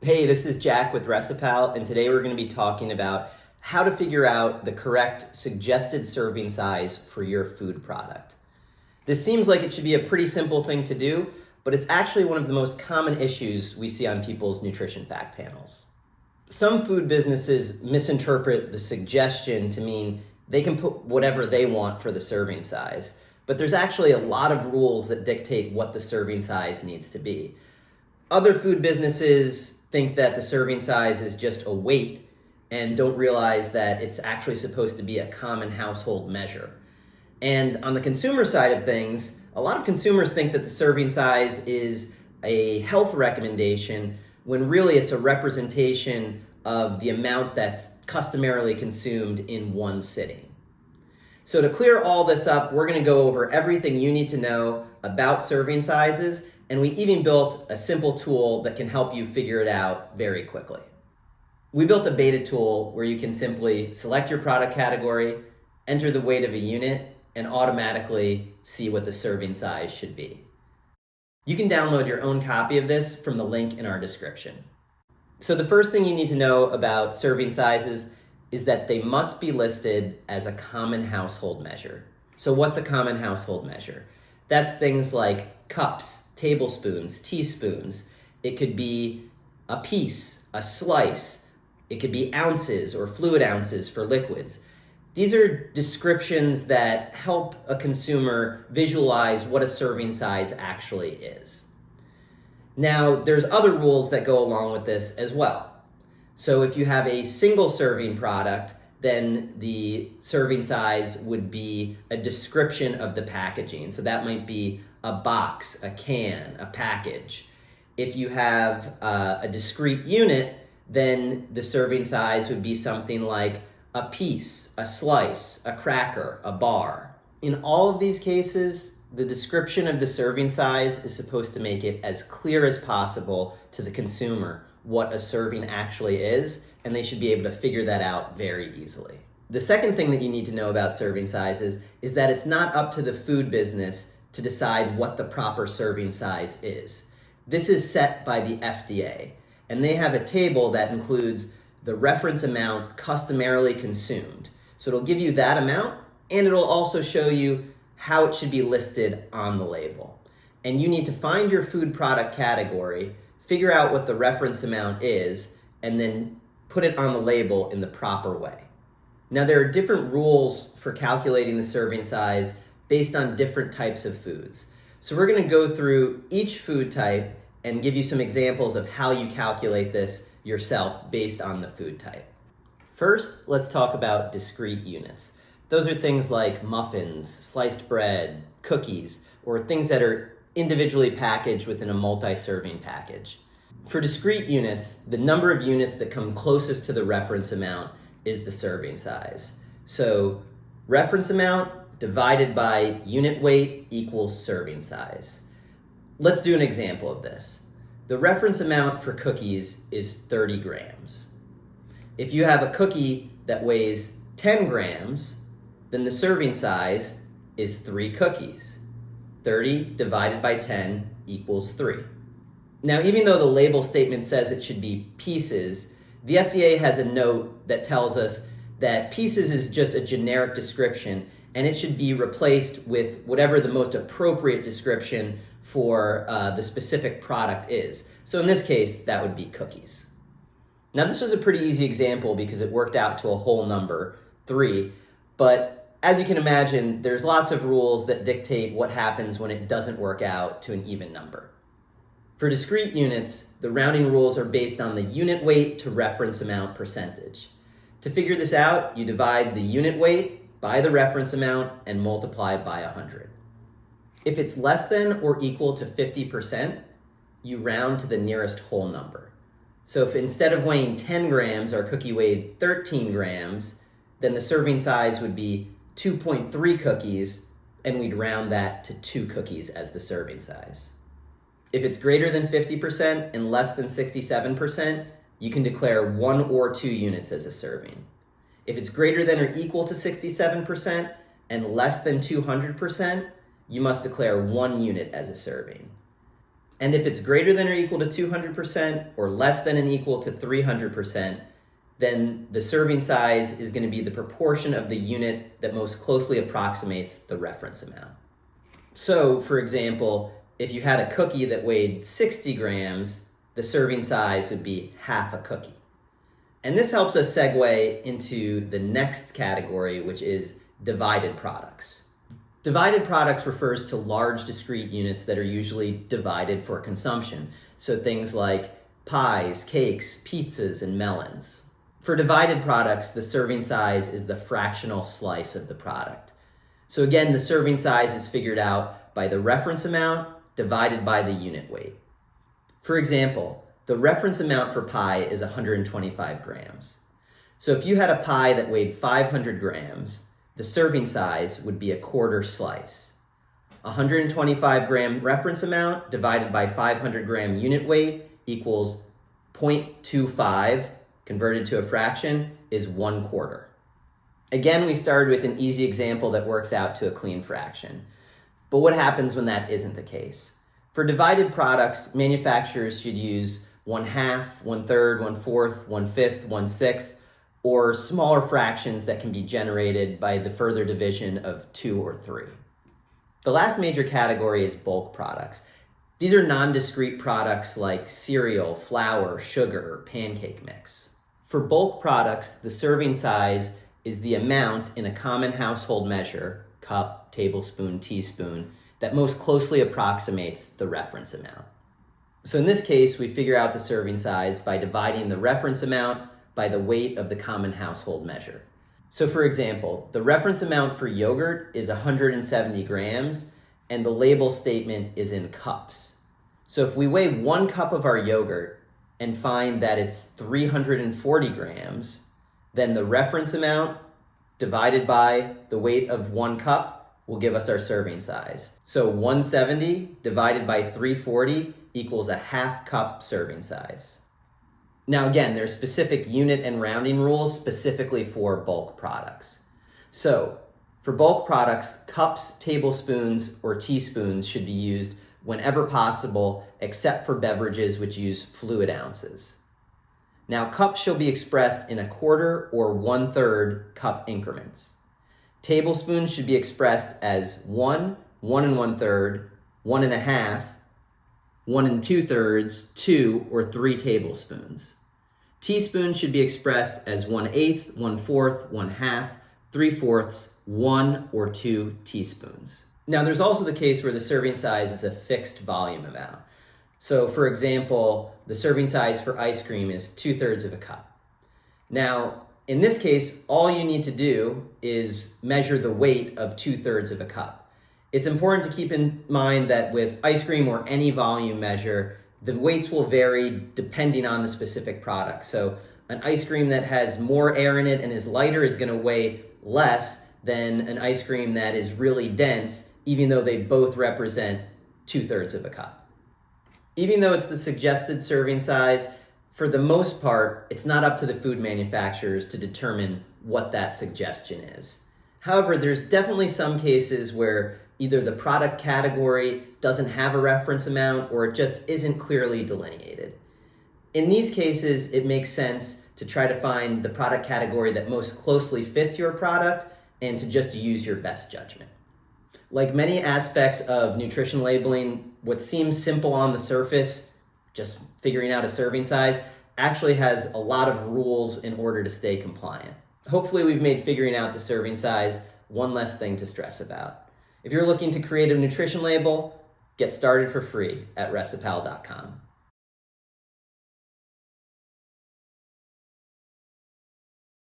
Hey, this is Jack with Recipal, and today we're going to be talking about how to figure out the correct suggested serving size for your food product. This seems like it should be a pretty simple thing to do, but it's actually one of the most common issues we see on people's nutrition fact panels. Some food businesses misinterpret the suggestion to mean they can put whatever they want for the serving size, but there's actually a lot of rules that dictate what the serving size needs to be. Other food businesses think that the serving size is just a weight and don't realize that it's actually supposed to be a common household measure. And on the consumer side of things, a lot of consumers think that the serving size is a health recommendation when really it's a representation of the amount that's customarily consumed in one sitting. So to clear all this up, we're going to go over everything you need to know about serving sizes, and we even built a simple tool that can help you figure it out very quickly. We built a beta tool where you can simply select your product category, enter the weight of a unit, and automatically see what the serving size should be. You can download your own copy of this from the link in our description. So the first thing you need to know about serving sizes is that they must be listed as a common household measure. So what's a common household measure? That's things like cups, tablespoons, teaspoons. It could be a piece, a slice. It could be ounces or fluid ounces for liquids. These are descriptions that help a consumer visualize what a serving size actually is. Now, there's other rules that go along with this as well. So if you have a single serving product, then the serving size would be a description of the packaging. So that might be a box, a can, a package. If you have a discrete unit, then the serving size would be something like a piece, a slice, a cracker, a bar. In all of these cases, the description of the serving size is supposed to make it as clear as possible to the consumer what a serving actually is, and they should be able to figure that out very easily. The second thing that you need to know about serving sizes is that it's not up to the food business to decide what the proper serving size is. This is set by the FDA, and they have a table that includes the reference amount customarily consumed. So it'll give you that amount, and it'll also show you how it should be listed on the label. And you need to find your food product category, figure out what the reference amount is, and then put it on the label in the proper way. Now, there are different rules for calculating the serving size based on different types of foods. So we're going to go through each food type and give you some examples of how you calculate this yourself based on the food type. First, let's talk about discrete units. Those are things like muffins, sliced bread, cookies, or things that are individually packaged within a multi-serving package. For discrete units, the number of units that come closest to the reference amount is the serving size. So reference amount divided by unit weight equals serving size. Let's do an example of this. The reference amount for cookies is 30 grams. If you have a cookie that weighs 10 grams, then the serving size is 3 cookies. 30 divided by 10 equals 3. Now, even though the label statement says it should be pieces, the FDA has a note that tells us that pieces is just a generic description, and it should be replaced with whatever the most appropriate description for the specific product is. So in this case, that would be cookies. Now, this was a pretty easy example because it worked out to a whole number, 3, but as you can imagine, there's lots of rules that dictate what happens when it doesn't work out to an even number. For discrete units, the rounding rules are based on the unit weight to reference amount percentage. To figure this out, you divide the unit weight by the reference amount and multiply by 100. If it's less than or equal to 50%, you round to the nearest whole number. So if instead of weighing 10 grams, our cookie weighed 13 grams, then the serving size would be 2.3 cookies, and we'd round that to 2 cookies as the serving size. If it's greater than 50% and less than 67%, you can declare 1 or 2 units as a serving. If it's greater than or equal to 67% and less than 200%, you must declare 1 unit as a serving. And if it's greater than or equal to 200% or less than and equal to 300%, then the serving size is going to be the proportion of the unit that most closely approximates the reference amount. So, for example, if you had a cookie that weighed 60 grams, the serving size would be half a cookie. And this helps us segue into the next category, which is divided products. Divided products refers to large discrete units that are usually divided for consumption. So things like pies, cakes, pizzas, and melons. For divided products, the serving size is the fractional slice of the product. So again, the serving size is figured out by the reference amount divided by the unit weight. For example, the reference amount for pie is 125 grams. So if you had a pie that weighed 500 grams, the serving size would be a quarter slice. 125 gram reference amount divided by 500 gram unit weight equals 0.25, converted to a fraction, is 1/4. Again, we started with an easy example that works out to a clean fraction. But what happens when that isn't the case? For divided products, manufacturers should use 1/2, 1/3, 1/4, 1/5, 1/6, or smaller fractions that can be generated by the further division of 2 or 3. The last major category is bulk products. These are non-discrete products like cereal, flour, sugar, or pancake mix. For bulk products, the serving size is the amount in a common household measure, cup, tablespoon, teaspoon, that most closely approximates the reference amount. So in this case, we figure out the serving size by dividing the reference amount by the weight of the common household measure. So for example, the reference amount for yogurt is 170 grams, and the label statement is in cups. So if we weigh 1 cup of our yogurt and find that it's 340 grams, then the reference amount divided by the weight of 1 cup will give us our serving size. So 170 divided by 340 equals a half cup serving size. Now again, there's specific unit and rounding rules specifically for bulk products. So for bulk products, cups, tablespoons, or teaspoons should be used whenever possible, except for beverages which use fluid ounces. Now cups shall be expressed in 1/4 or 1/3 cup increments. Tablespoons should be expressed as 1, 1 1/3, 1 1/2, 1 2/3, 2 or 3 tablespoons. Teaspoons should be expressed as 1/8, 1/4, 1/2, 3/4, 1 or 2 teaspoons. Now there's also the case where the serving size is a fixed volume amount. So for example, the serving size for ice cream is 2/3 of a cup. Now, in this case, all you need to do is measure the weight of 2/3 of a cup. It's important to keep in mind that with ice cream or any volume measure, the weights will vary depending on the specific product. So an ice cream that has more air in it and is lighter is going to weigh less than an ice cream that is really dense, even though they both represent 2/3 of a cup. Even though it's the suggested serving size, for the most part, it's not up to the food manufacturers to determine what that suggestion is. However, there's definitely some cases where either the product category doesn't have a reference amount or it just isn't clearly delineated. In these cases, it makes sense to try to find the product category that most closely fits your product and to just use your best judgment. Like many aspects of nutrition labeling, what seems simple on the surface, just figuring out a serving size, actually has a lot of rules in order to stay compliant. Hopefully we've made figuring out the serving size one less thing to stress about. If you're looking to create a nutrition label, get started for free at Recipal.com.